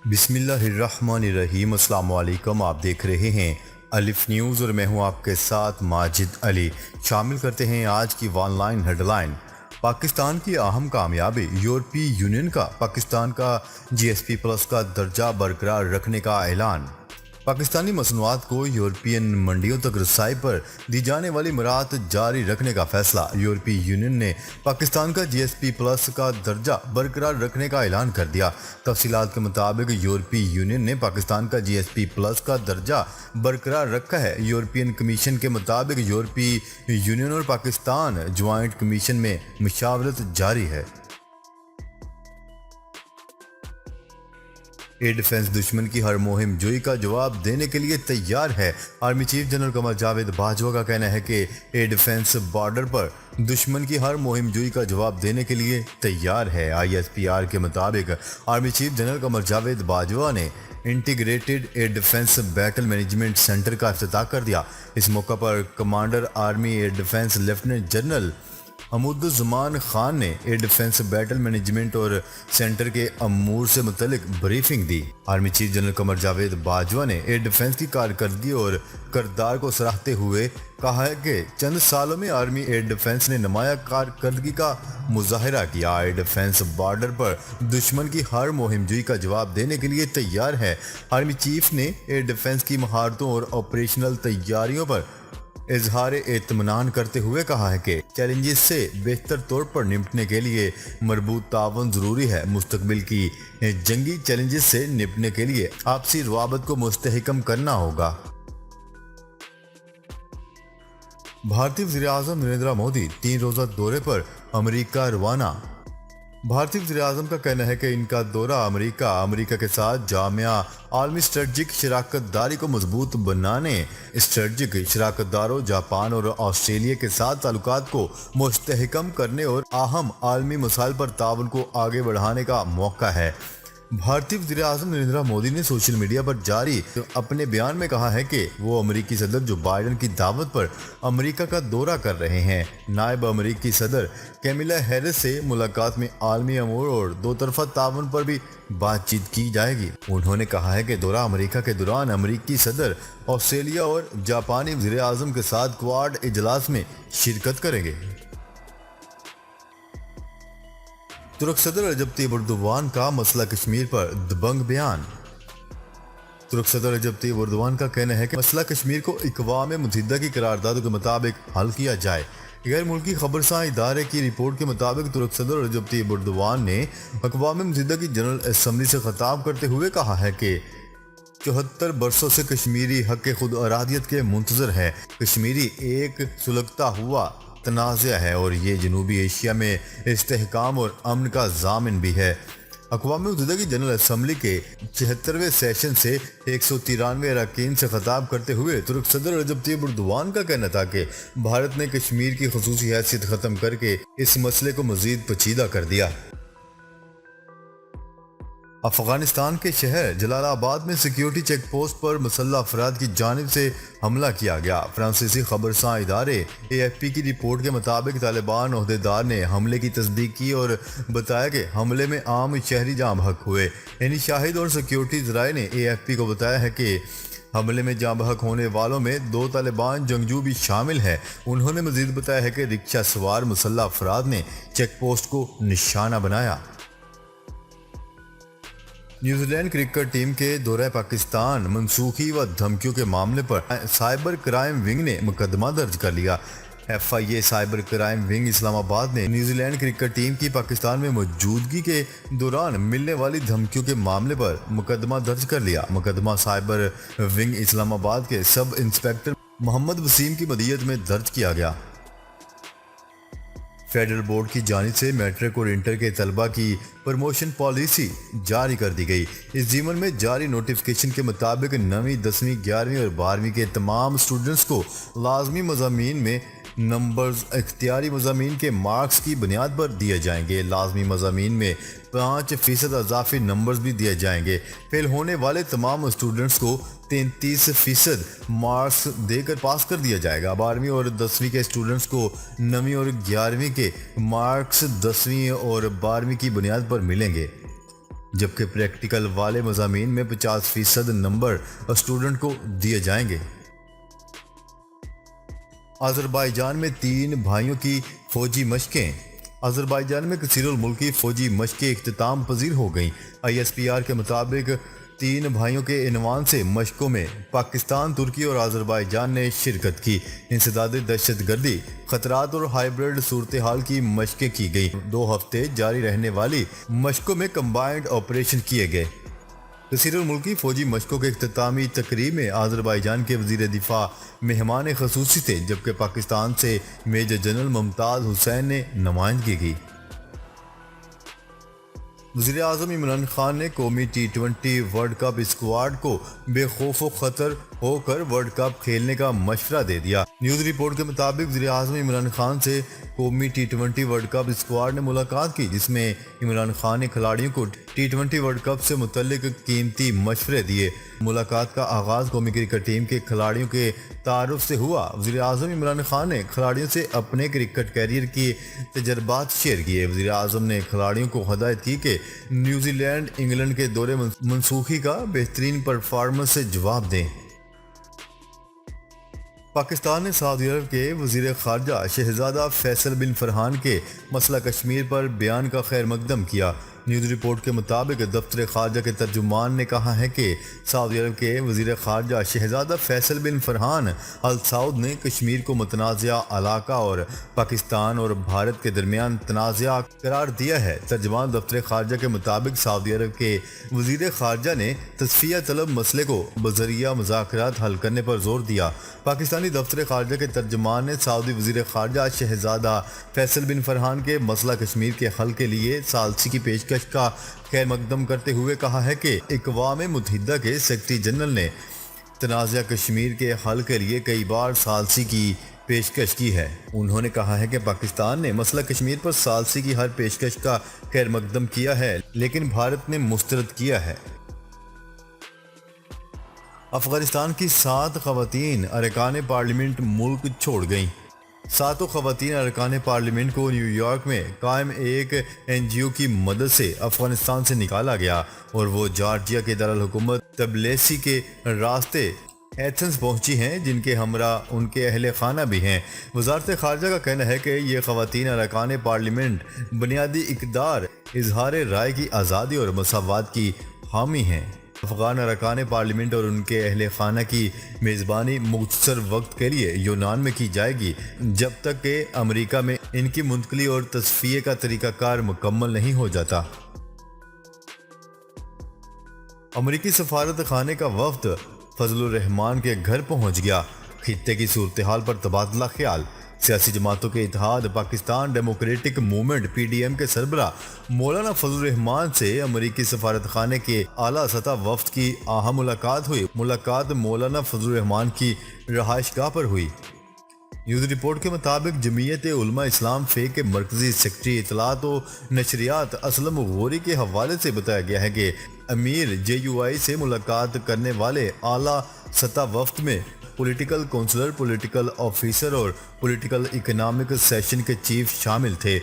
بسم اللہ الرحمن الرحیم۔ السلام علیکم، آپ دیکھ رہے ہیں الف نیوز اور میں ہوں آپ کے ساتھ ماجد علی۔ شامل کرتے ہیں آج کی online headline. Pakistan کی اہم کامیابی، یورپی یونین کا پاکستان کا جی ایس پی پلس کا درجہ برقرار رکھنے کا اعلان۔ پاکستانی مصنوعات کو یورپین منڈیوں تک رسائی پر دی جانے والی مراحت جاری رکھنے کا فیصلہ۔ یورپی یونین نے پاکستان کا جی ایس پی پلس کا درجہ برقرار رکھنے کا اعلان کر دیا۔ تفصیلات کے مطابق یورپی یونین نے پاکستان کا جی ایس پی پلس کا درجہ برقرار رکھا ہے۔ یورپین کمیشن کے مطابق یورپی یونین اور پاکستان جوائنٹ کمیشن میں مشاورت جاری ہے۔ ایئر ڈیفنس دشمن کی ہر مہم جوئی کا جواب دینے کے لیے تیار ہے۔ Army chief general Qamar Javed Bajwa کا کہنا ہے کہ ایئر ڈیفنس بارڈر پر دشمن کی ہر مہم جوئی کا جواب دینے کے لیے تیار ہے۔ آئی ایس پی آر کے مطابق army chief general Qamar Javed Bajwa نے integrated air defence battle management centre کا افتتاح کر دیا۔ اس موقع پر commander army air defence lieutenant general Hamood Uzzaman Khan نے ایئر ڈیفنس بیٹل مینجمنٹ اور سینٹر کے امور سے متعلق بریفنگ دی۔ Army chief general Qamar Javed Bajwa نے ایئر ڈیفنس کی کارکردگی اور کردار کو سراہتے ہوئے کہا ہے کہ چند سالوں میں آرمی ایئر ڈیفنس نے نمایاں کارکردگی کا مظاہرہ کیا۔ ایئر ڈیفنس بارڈر پر دشمن کی ہر مہم جوئی کا جواب دینے کے لیے تیار ہے۔ آرمی چیف نے ایئر ڈیفنس کی مہارتوں اور آپریشنل تیاریوں پر اظہار اطمینان کرتے ہوئے کہا ہے کہ چیلنجز سے بہتر طور پر نمٹنے کے لیے مربوط تعاون ضروری ہے۔ مستقبل کی جنگی چیلنجز سے نمٹنے کے لیے آپسی روابط کو مستحکم کرنا ہوگا۔ بھارتی وزیر اعظم نریندر مودی 3 روزہ دورے پر امریکہ روانہ۔ بھارتی وزیر اعظم کا کہنا ہے کہ ان کا دورہ امریکہ کے ساتھ جامع عالمی اسٹریٹجک شراکت داری کو مضبوط بنانے، اسٹریٹجک شراکت داروں جاپان اور آسٹریلیا کے ساتھ تعلقات کو مستحکم کرنے اور اہم عالمی مسائل پر تعاون کو آگے بڑھانے کا موقع ہے۔ بھارتی وزیر اعظم نریندر مودی نے سوشل میڈیا پر جاری اپنے بیان میں کہا ہے کہ وہ امریکی صدر جو بائیڈن کی دعوت پر امریکہ کا دورہ کر رہے ہیں۔ نائب امریکی صدر کیملا ہیرس سے ملاقات میں عالمی امور اور دو طرفہ تعاون پر بھی بات چیت کی جائے گی۔ انہوں نے کہا ہے کہ دورہ امریکہ کے دوران امریکی صدر آسٹریلیا اور جاپانی وزیر اعظم کے ساتھ کوآڈ اجلاس میں شرکت کریں گے۔ ترک صدر رجب طیب اردوان کا مسئلہ کشمیر پر دبنگ بیان۔ ترک صدر رجب طیب اردوان کا کہنا ہے کہ مسئلہ کشمیر کو اقوام متحدہ کی قراردادوں کے مطابق حل کیا جائے۔ غیر ملکی خبرساں ادارے کی رپورٹ کے مطابق ترک صدر رجب طیب اردوان نے اقوام متحدہ کی جنرل اسمبلی سے خطاب کرتے ہوئے کہا ہے کہ 74 برسوں سے کشمیری حق خود ارادیت کے منتظر ہے۔ کشمیری ایک سلگتا ہوا تنازع ہے اور یہ جنوبی ایشیا میں استحکام اور امن کا ضامن بھی ہے۔ اقوام متحدہ کی جنرل اسمبلی کے 76ویں سیشن سے 193 اراکین سے خطاب کرتے ہوئے ترک صدر رجب طیب اردوان کا کہنا تھا کہ بھارت نے کشمیر کی خصوصی حیثیت ختم کر کے اس مسئلے کو مزید پیچیدہ کر دیا۔ افغانستان کے شہر جلال آباد میں سیکیورٹی چیک پوسٹ پر مسلح افراد کی جانب سے حملہ کیا گیا۔ فرانسیسی خبرساں ادارے اے ایف پی کی رپورٹ کے مطابق طالبان عہدیدار نے حملے کی تصدیق کی اور بتایا کہ حملے میں عام شہری جاں بحق ہوئے۔ یعنی شاہد اور سیکیورٹی ذرائع نے اے ایف پی کو بتایا ہے کہ حملے میں جاں بحق ہونے والوں میں 2 طالبان جنگجو بھی شامل ہیں۔ انہوں نے مزید بتایا ہے کہ رکشہ سوار مسلح افراد نے چیک پوسٹ کو نشانہ بنایا۔ نیوزی لینڈ کرکٹ ٹیم کے دورہ پاکستان منسوخی و دھمکیوں کے معاملے پر سائبر کرائم ونگ نے مقدمہ درج کر لیا۔ F I A cyber crime wing اسلام آباد نے نیوزی لینڈ کرکٹ ٹیم کی پاکستان میں موجودگی کے دوران ملنے والی دھمکیوں کے معاملے پر مقدمہ درج کر لیا۔ مقدمہ سائبر ونگ اسلام آباد کے سب انسپکٹر محمد وسیم کی مدیت میں درج کیا گیا۔ فیڈرل بورڈ کی جانب سے میٹرک اور انٹر کے طلبہ کی پروموشن پالیسی جاری کر دی گئی۔ اس ضمن میں جاری نوٹیفکیشن کے مطابق 9ویں، 10ویں، 11ویں اور 12ویں کے تمام سٹوڈنٹس کو لازمی مضامین میں نمبرز اختیاری مضامین کے مارکس کی بنیاد پر دیے جائیں گے۔ لازمی مضامین میں 5% اضافی نمبرز بھی دیے جائیں گے۔ فیل ہونے والے تمام اسٹوڈنٹس کو 33% مارکس دے کر پاس کر دیا جائے گا۔ 12ویں اور 10ویں کے اسٹوڈنٹس کو 9ویں اور 11ویں کے مارکس 10ویں اور 12ویں کی بنیاد پر ملیں گے۔ جبکہ پریکٹیکل والے مضامین میں 50% نمبر اسٹوڈنٹ کو دیے جائیں گے۔ آذربائیجان میں 3 بھائیوں کی فوجی مشقیں۔ آذربائیجان میں کثیر الملکی فوجی مشقیں اختتام پذیر ہو گئیں۔ ISPR کے مطابق 3 بھائیوں کے عنوان سے مشقوں میں پاکستان، ترکی اور آذربائیجان نے شرکت کی۔ انسداد دہشت گردی، خطرات اور ہائبرڈ صورتحال کی مشقیں کی گئیں۔ 2 ہفتے جاری رہنے والی مشقوں میں کمبائنڈ آپریشن کیے گئے۔ کثیر الملکی فوجی مشقوں کے اختتامی تقریب میں آذربائیجان کے وزیر دفاع مہمان خصوصی تھے، جبکہ پاکستان سے میجر جنرل ممتاز حسین نے نمائندگی کی۔ وزیر اعظم عمران خان نے قومی T20 ورلڈ کپ اسکواڈ کو بے خوف و خطر ہو کر ورلڈ کپ کھیلنے کا مشورہ دے دیا۔ نیوز رپورٹ کے مطابق وزیر اعظم عمران خان سے قومی T20 ورلڈ کپ اسکواڈ نے ملاقات کی، جس میں عمران خان نے کھلاڑیوں کو T20 ورلڈ کپ سے متعلق قیمتی مشورے دیے۔ ملاقات کا آغاز قومی کرکٹ ٹیم کے کھلاڑیوں کے تعارف سے ہوا۔ وزیر اعظم عمران خان نے کھلاڑیوں سے اپنے کرکٹ کیریئر کی تجربات شیئر کیے۔ وزیر اعظم نے کھلاڑیوں کو ہدایت کی کہ نیوزی لینڈ انگلینڈ کے دورے منسوخی کا بہترین پرفارمنس سے جواب دیں۔ پاکستان نے سعودی عرب کے وزیر خارجہ شہزادہ فیصل بن فرحان کے مسئلہ کشمیر پر بیان کا خیر مقدم کیا۔ نیوز رپورٹ کے مطابق دفتر خارجہ کے ترجمان نے کہا ہے کہ سعودی عرب کے وزیر خارجہ شہزادہ فیصل بن فرحان ال سعود نے کشمیر کو متنازع علاقہ اور پاکستان اور بھارت کے درمیان تنازع قرار دیا ہے۔ ترجمان دفتر خارجہ کے مطابق سعودی عرب کے وزیر خارجہ نے تصفیہ طلب مسئلے کو بذریعہ مذاکرات حل کرنے پر زور دیا۔ پاکستانی دفتر خارجہ کے ترجمان نے سعودی وزیر خارجہ شہزادہ فیصل بن فرحان کے مسئلہ کشمیر کے حل کے لیے ثالثی کی پیشکش کا خیر مقدم کرتے ہوئے کہا ہے کہ اقوام متحدہ کے سیکرٹری جنرل نے تنازع کشمیر کے حل کے لیے کئی بار ثالثی کی پیشکش کی ہے۔ انہوں نے کہا ہے کہ پاکستان نے مسئلہ کشمیر پر ثالثی کی ہر پیشکش کا خیر مقدم کیا ہے، لیکن بھارت نے مسترد کیا ہے۔ افغانستان کی 7 خواتین ارکان پارلیمنٹ ملک چھوڑ گئیں۔ 7 خواتین ارکان پارلیمنٹ کو نیو یارک میں قائم ایک NGO کی مدد سے افغانستان سے نکالا گیا اور وہ جارجیا کے دارالحکومت تبلیسی کے راستے ایتھنز پہنچی ہیں، جن کے ہمراہ ان کے اہل خانہ بھی ہیں۔ وزارت خارجہ کا کہنا ہے کہ یہ خواتین ارکان پارلیمنٹ بنیادی اقدار، اظہار رائے کی آزادی اور مساوات کی حامی ہیں۔ افغان ارکان پارلیمنٹ اور ان کے اہل خانہ کی میزبانی مختصر وقت کے لیے یونان میں کی جائے گی، جب تک کہ امریکہ میں ان کی منتقلی اور تصفیے کا طریقہ کار مکمل نہیں ہو جاتا۔ امریکی سفارت خانے کا وفد فضل الرحمان کے گھر پہنچ گیا۔ خطے کی صورتحال پر تبادلہ خیال۔ سیاسی جماعتوں کے اتحاد پاکستان ڈیموکریٹک موومنٹ PDM کے سربراہ مولانا فضل الرحمان سے امریکی سفارت خانے کے اعلیٰ سطح وفد کی اہم ملاقات ہوئی۔ ملاقات مولانا فضل الرحمان کی رہائش گاہ پر ہوئی۔ نیوز رپورٹ کے مطابق جمعیت علماء اسلام فے کے مرکزی سیکرٹری اطلاعات و نشریات اسلم غوری کے حوالے سے بتایا گیا ہے کہ امیر JUI سے ملاقات کرنے والے اعلیٰ سطح وفد میں پولیٹیکل کونسلر، پولیٹیکل آفیسر اور پولیٹیکل اکنامک سیکشن کے چیف شامل تھے۔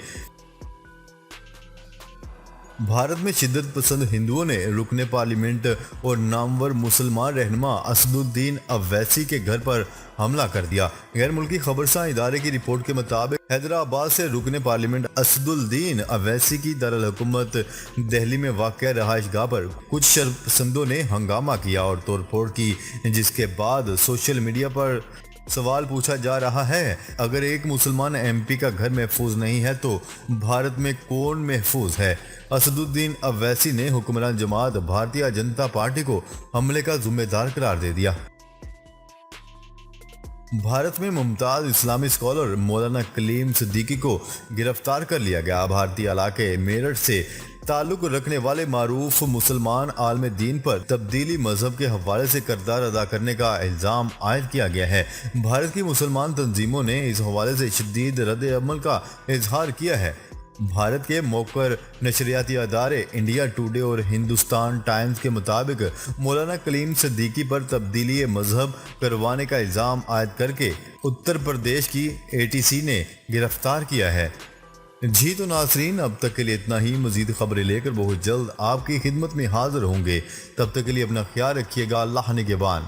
بھارت میں شدت پسند ہندوؤں نے رکن پارلیمنٹ اور نامور مسلمان رہنما اسد الدین اویسی کے گھر پر حملہ کر دیا۔ غیر ملکی خبرساں ادارے کی رپورٹ کے مطابق حیدرآباد سے رکن پارلیمنٹ اسد الدین اویسی کی دارالحکومت دہلی میں واقع رہائش گاہ پر کچھ شرپسندوں نے ہنگامہ کیا اور توڑ پھوڑ کی، جس کے بعد سوشل میڈیا پر سوال پوچھا جا رہا ہے، اگر ایک مسلمان MP کا گھر محفوظ نہیں ہے تو بھارت میں کون محفوظ ہے؟ اسد الدین اویسی نے حکمران جماعت بھارتیہ جنتا پارٹی کو حملے کا ذمہ دار قرار دے دیا۔ بھارت میں ممتاز اسلامی اسکالر مولانا کلیم صدیقی کو گرفتار کر لیا گیا۔ بھارتی علاقے میرٹھ سے تعلق رکھنے والے معروف مسلمان عالم دین پر تبدیلی مذہب کے حوالے سے کردار ادا کرنے کا الزام عائد کیا گیا ہے۔ بھارت کی مسلمان تنظیموں نے اس حوالے سے شدید رد عمل کا اظہار کیا ہے۔ بھارت کے موقر نشریاتی ادارے انڈیا ٹوڈے اور ہندوستان ٹائمز کے مطابق مولانا کلیم صدیقی پر تبدیلی مذہب کروانے کا الزام عائد کر کے اتر پردیش کی ATC نے گرفتار کیا ہے۔ جی تو ناظرین، اب تک کے لیے اتنا ہی۔ مزید خبریں لے کر بہت جلد آپ کی خدمت میں حاضر ہوں گے۔ تب تک کے لیے اپنا خیال رکھیے گا۔ اللہ نگہبان۔